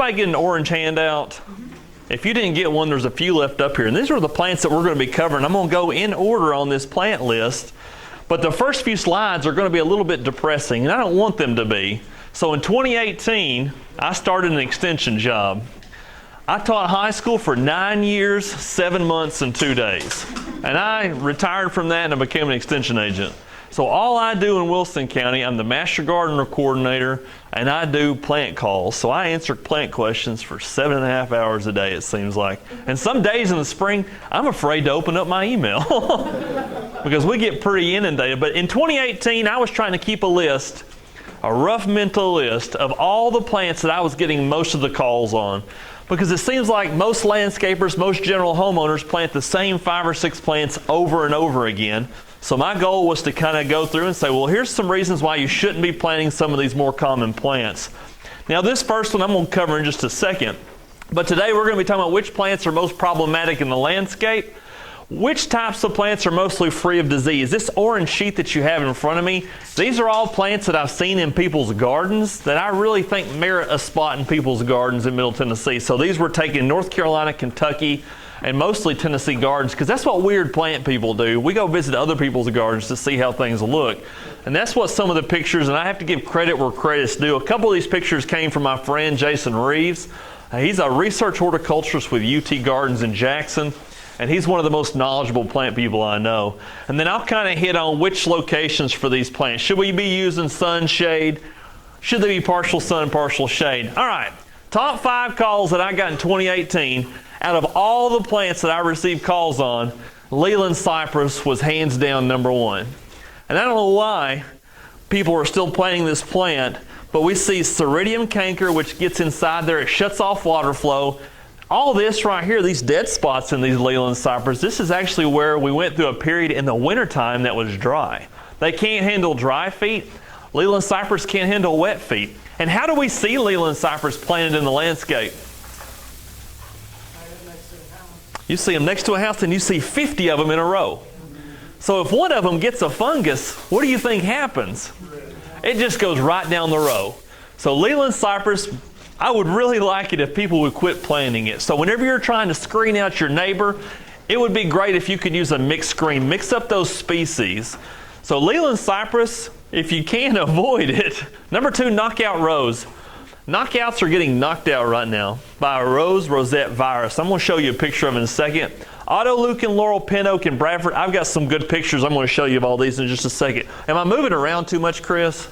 everybody get an orange handout? If you didn't get one, there's a few left up here. And these are the plants that we're going to be covering. I'm going to go in order on this plant list. But the first few slides are going to be a little bit depressing, and I don't want them to be. So in 2018, I started an extension job. I taught high school for 9 years, 7 months, and 2 days. And I retired from that and I became an extension agent. So all I do in Wilson County, I'm the master gardener coordinator, and I do plant calls. So I answer plant questions for 7.5 hours a day, it seems like. And some days in the spring, I'm afraid to open up my email because we get pretty inundated. But in 2018, I was trying to keep a list, a rough mental list of all the plants that I was getting most of the calls on. Because it seems like most landscapers, most general homeowners plant the same 5 or 6 plants over and over again. So my goal was to kind of go through and say, well, here's some reasons why you shouldn't be planting some of these more common plants. Now this first one I'm going to cover in just a second. But today we're going to be talking about which plants are most problematic in the landscape, which types of plants are mostly free of disease. This orange sheet that you have in front of me, these are all plants that I've seen in people's gardens that I really think merit a spot in people's gardens in Middle Tennessee. So these were taken in North Carolina, Kentucky, and mostly Tennessee gardens, because that's what weird plant people do. We go visit other people's gardens to see how things look. And that's what some of the pictures, and I have to give credit where credit's due. A couple of these pictures came from my friend Jason Reeves. He's a research horticulturist with UT Gardens in Jackson. And he's one of the most knowledgeable plant people I know. And then I'll kind of hit on which locations for these plants. Should we be using sun, shade? Should they be partial sun, partial shade? All right, top 5 calls that I got in 2018. Out of all the plants that I received calls on, Leyland Cypress was hands down #1. And I don't know why people are still planting this plant, but we see Ceridium canker, which gets inside there, it shuts off water flow. All this right here, these dead spots in these Leyland Cypress, this is actually where we went through a period in the wintertime that was dry. They can't handle dry feet. Leyland Cypress can't handle wet feet. And how do we see Leyland Cypress planted in the landscape? You see them next to a house and you see 50 of them in a row. So if one of them gets a fungus, what do you think happens? It just goes right down the row. So Leyland Cypress, I would really like it if people would quit planting it. So whenever you're trying to screen out your neighbor, it would be great if you could use a mixed screen. Mix up those species. So Leyland Cypress, if you can avoid it. #2, knockout rose. Knockouts are getting knocked out right now by a rose rosette virus. I'm going to show you a picture of it in a second. Autoleucon, laurel, pin oak, and Bradford. I've got some good pictures. I'm going to show you of all these in just a second. Am I moving around too much, Chris?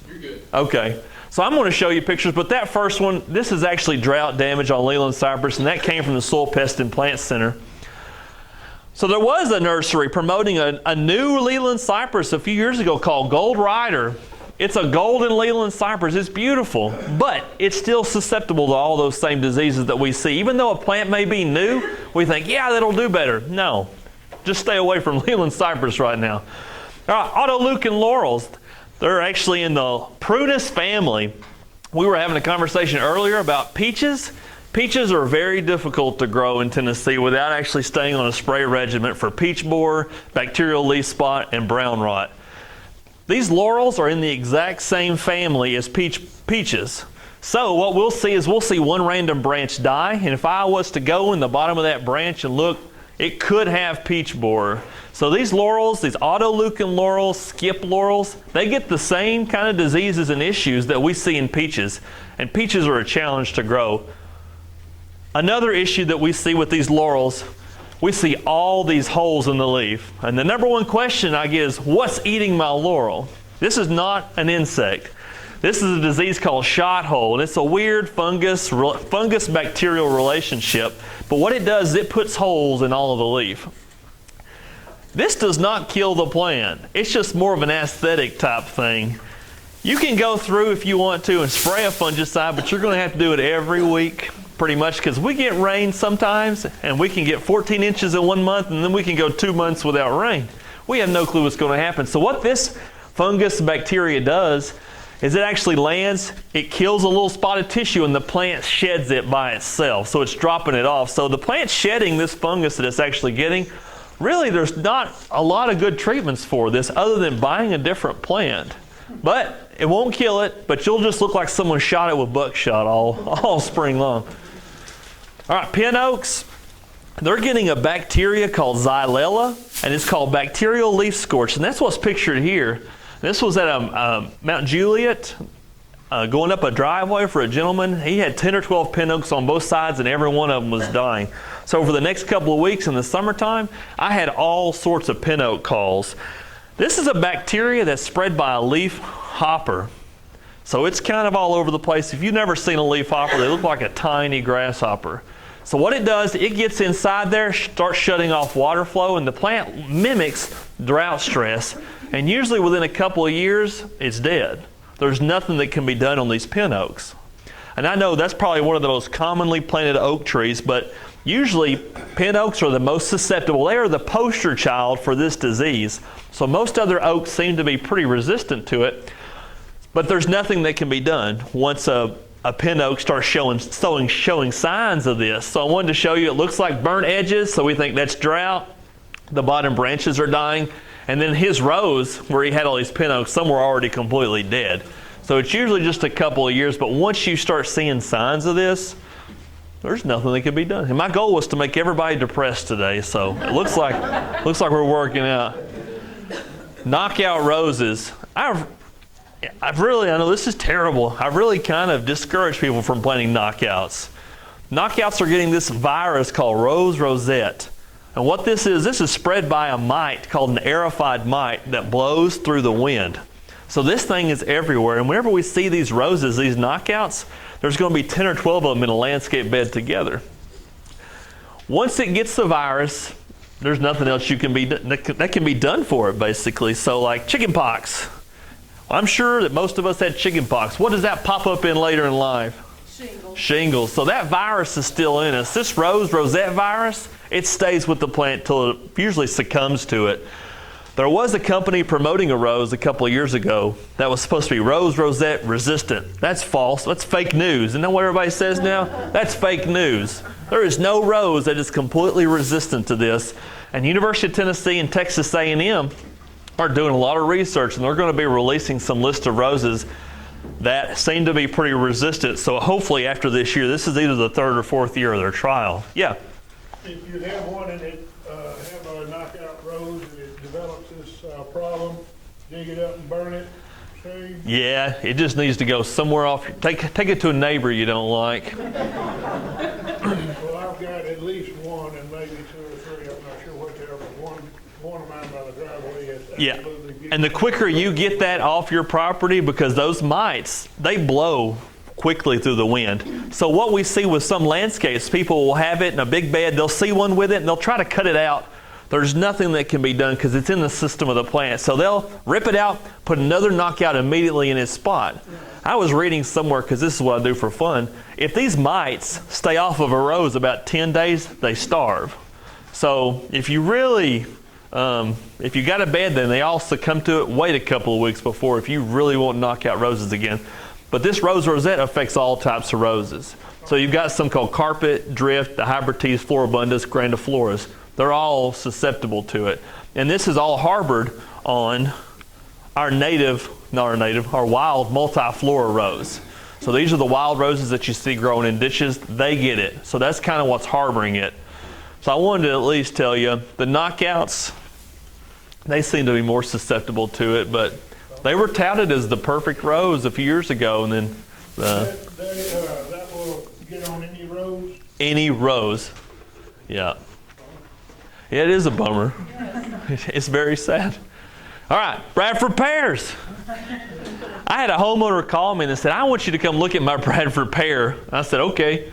You're good. Okay. So I'm going to show you pictures, but that first one, this is actually drought damage on Leyland Cypress, and that came from the Soil Pest and Plant Center. So there was a nursery promoting a new Leyland Cypress a few years ago called Gold Rider. It's a golden Leyland Cypress. It's beautiful, but it's still susceptible to all those same diseases that we see. Even though a plant may be new, we think, yeah, that'll do better. No, just stay away from Leyland Cypress right now. All right, Autoleucon laurels. They're actually in the Prunus family. We were having a conversation earlier about peaches. Peaches are very difficult to grow in Tennessee without actually staying on a spray regimen for peach borer, bacterial leaf spot, and brown rot. These laurels are in the exact same family as peaches. So what we'll see is we'll see one random branch die, and if I was to go in the bottom of that branch and look, it could have peach borer. So these laurels, these autoleucon laurels, skip laurels, they get the same kind of diseases and issues that we see in peaches. And peaches are a challenge to grow. Another issue that we see with these laurels, we see all these holes in the leaf. And the #1 question I get is, what's eating my laurel? This is not an insect. This is a disease called shot hole, and it's a weird fungus-bacterial relationship. But what it does is it puts holes in all of the leaf. This does not kill the plant. It's just more of an aesthetic type thing. You can go through if you want to and spray a fungicide, but you're going to have to do it every week pretty much, because we get rain sometimes and we can get 14 inches in 1 month and then we can go 2 months without rain. We have no clue what's going to happen. So what this fungus bacteria does is it actually lands, it kills a little spot of tissue, and the plant sheds it by itself. So it's dropping it off. So the plant shedding this fungus that it's actually getting, really there's not a lot of good treatments for this other than buying a different plant. But It won't kill it, but you'll just look like someone shot it with buckshot all spring long. All right, pin oaks, they're getting a bacteria called Xylella, and it's called bacterial leaf scorch, and that's what's pictured here. This was at Mount Juliet, going up a driveway for a gentleman. He had 10 or 12 pin oaks on both sides, and every one of them was dying. So for the next couple of weeks in the summertime, I had all sorts of pin oak calls. This is a bacteria that's spread by a leaf hopper. So it's kind of all over the place. If you've never seen a leaf hopper, they look like a tiny grasshopper. So what it does, it gets inside there, starts shutting off water flow, and the plant mimics drought stress. And usually within a couple of years, it's dead. There's nothing that can be done on these pin oaks. And I know that's probably one of the most commonly planted oak trees, but usually pin oaks are the most susceptible. They are the poster child for this disease. So most other oaks seem to be pretty resistant to it, but there's nothing that can be done once a pin oak starts showing signs of this. So I wanted to show you, it looks like burnt edges, so we think that's drought. The bottom branches are dying. And then his rows, where he had all these pin oaks, some were already completely dead. So it's usually just a couple of years, but once you start seeing signs of this, there's nothing that can be done. And my goal was to make everybody depressed today, so it looks like we're working out. Knockout roses. I know this is terrible. I've really kind of discouraged people from planting knockouts. Knockouts are getting this virus called rose rosette. And what this is spread by a mite called an aerified mite that blows through the wind. So this thing is everywhere. And whenever we see these roses, these knockouts, there's going to be 10 or 12 of them in a landscape bed together. Once it gets the virus, there's nothing else that can be done for it, basically. So like chicken pox. I'm sure that most of us had chicken pox. What does that pop up in later in life? Shingles. So that virus is still in us. This rosette virus, it stays with the plant till it usually succumbs to it. There was a company promoting a rose a couple of years ago that was supposed to be rosette resistant. That's false. That's fake news. Isn't that what everybody says now? That's fake news. There is no rose that is completely resistant to this. And University of Tennessee and Texas A&M are doing a lot of research, and they're going to be releasing some list of roses that seem to be pretty resistant. So hopefully after this year, this is either the third or fourth year of their trial. Yeah? If you have one and it have a knockout rose and it develops this problem, dig it up and burn it, save? Yeah, it just needs to go somewhere off. Take it to a neighbor you don't like. Well, I've got at least one and maybe two or three. I'm not sure what they are, but one of mine by the driveway is absolutely beautiful. And the quicker you get that off your property, because those mites, they blow quickly through the wind. So what we see with some landscapes, people will have it in a big bed, they'll see one with it, and they'll try to cut it out. There's nothing that can be done because it's in the system of the plant. So they'll rip it out, put another knockout immediately in its spot. I was reading somewhere, because this is what I do for fun, if these mites stay off of a rose about 10 days, they starve. So if you really, if you got a bed, then they all succumb to it. Wait a couple of weeks before if you really want knockout roses again. But this rose rosette affects all types of roses. So you've got some called carpet, drift, the Hybrites, floribundus, grandifloras. They're all susceptible to it. And this is all harbored on our wild multiflora rose. So these are the wild roses that you see growing in ditches. They get it. So that's kind of what's harboring it. So I wanted to at least tell you, the knockouts, they seem to be more susceptible to it, but they were touted as the perfect rose a few years ago, and then that will get on any rose? Any rose, yeah. Yeah, it is a bummer. It's very sad. All right, Bradford pears. I had a homeowner call me and said, I want you to come look at my Bradford pear. I said, okay.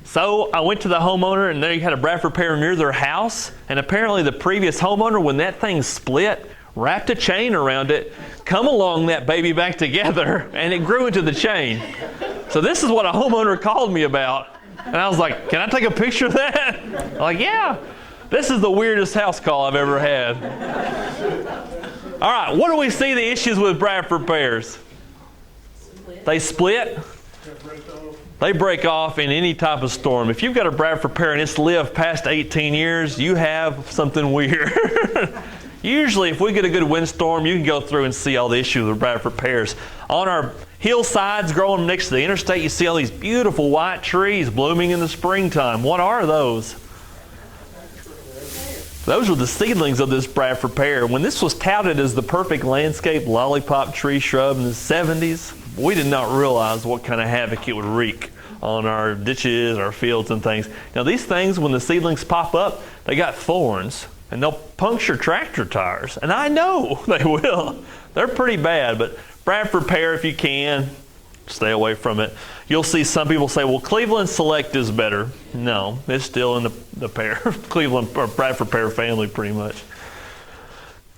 So I went to the homeowner, and they had a Bradford pear near their house, and apparently the previous homeowner, when that thing split, wrapped a chain around it, come along that baby back together, and it grew into the chain. So this is what a homeowner called me about. And I was like, can I take a picture of that? I'm like, yeah. This is the weirdest house call I've ever had. All right, what do we see the issues with Bradford pears? They split. They break off in any type of storm. If you've got a Bradford pear and it's lived past 18 years, you have something weird. Usually, if we get a good windstorm, you can go through and see all the issues with Bradford pears. On our hillsides growing next to the interstate, you see all these beautiful white trees blooming in the springtime. What are those? Those were the seedlings of this Bradford pear. When this was touted as the perfect landscape lollipop tree shrub in the 70s, we did not realize what kind of havoc it would wreak on our ditches, our fields and things. Now these things, when the seedlings pop up, they got thorns and they'll puncture tractor tires. And I know they will. They're pretty bad, but Bradford pear, if you can, stay away from it. You'll see some people say, well, Cleveland Select is better. No, it's still in the pear, Cleveland or Bradford pear family pretty much.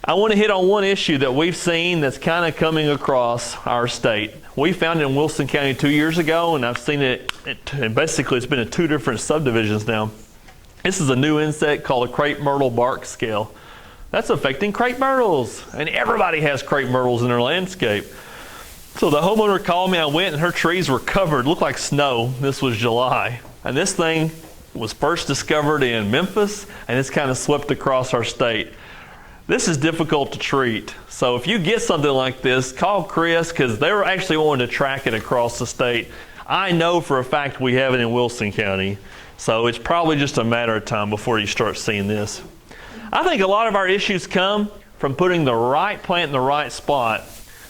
I want to hit on one issue that we've seen that's kind of coming across our state. We found it in Wilson County 2 years ago, and I've seen it and basically it's been in 2 different subdivisions now. This is a new insect called a Crape myrtle bark scale. That's affecting crepe myrtles, and everybody has crepe myrtles in their landscape. So the homeowner called me, I went, and her trees were covered, looked like snow. This was July. And this thing was first discovered in Memphis, and it's kind of swept across our state. This is difficult to treat. So if you get something like this, call Chris, because they were actually wanting to track it across the state. I know for a fact we have it in Wilson County. So it's probably just a matter of time before you start seeing this. I think a lot of our issues come from putting the right plant in the right spot.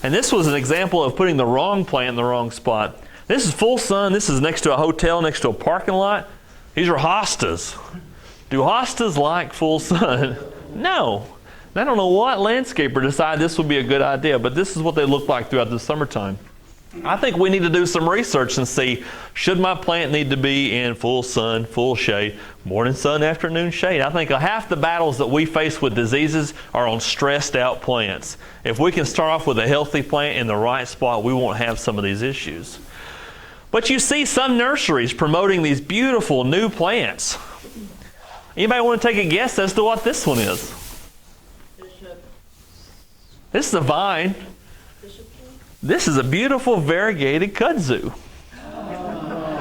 And this was an example of putting the wrong plant in the wrong spot. This is Full Sun. This is next to a hotel, next to a parking lot. These are hostas. Do hostas like Full Sun? No. I don't know what landscaper decided this would be a good idea, but this is what they look like throughout the summertime. I think we need to do some research and see, should my plant need to be in full sun, full shade, morning sun, afternoon shade? I think half the battles that we face with diseases are on stressed out plants. If we can start off with a healthy plant in the right spot, we won't have some of these issues. But you see some nurseries promoting these beautiful new plants. Anybody want to take a guess as to what this one is? This is a vine. This is a beautiful variegated kudzu.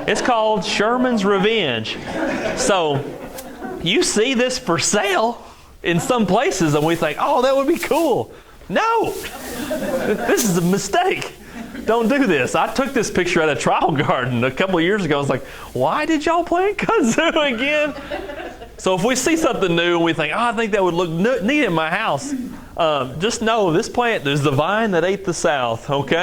It's called Sherman's Revenge. So you see this for sale in some places and we think, oh, that would be cool. No, this is a mistake. Don't do this. I took this picture at a trial garden a couple of years ago. I was like, why did y'all plant kudzu again? So if we see something new and we think, oh, I think that would look neat in my house, just know this plant is the vine that ate the South, okay?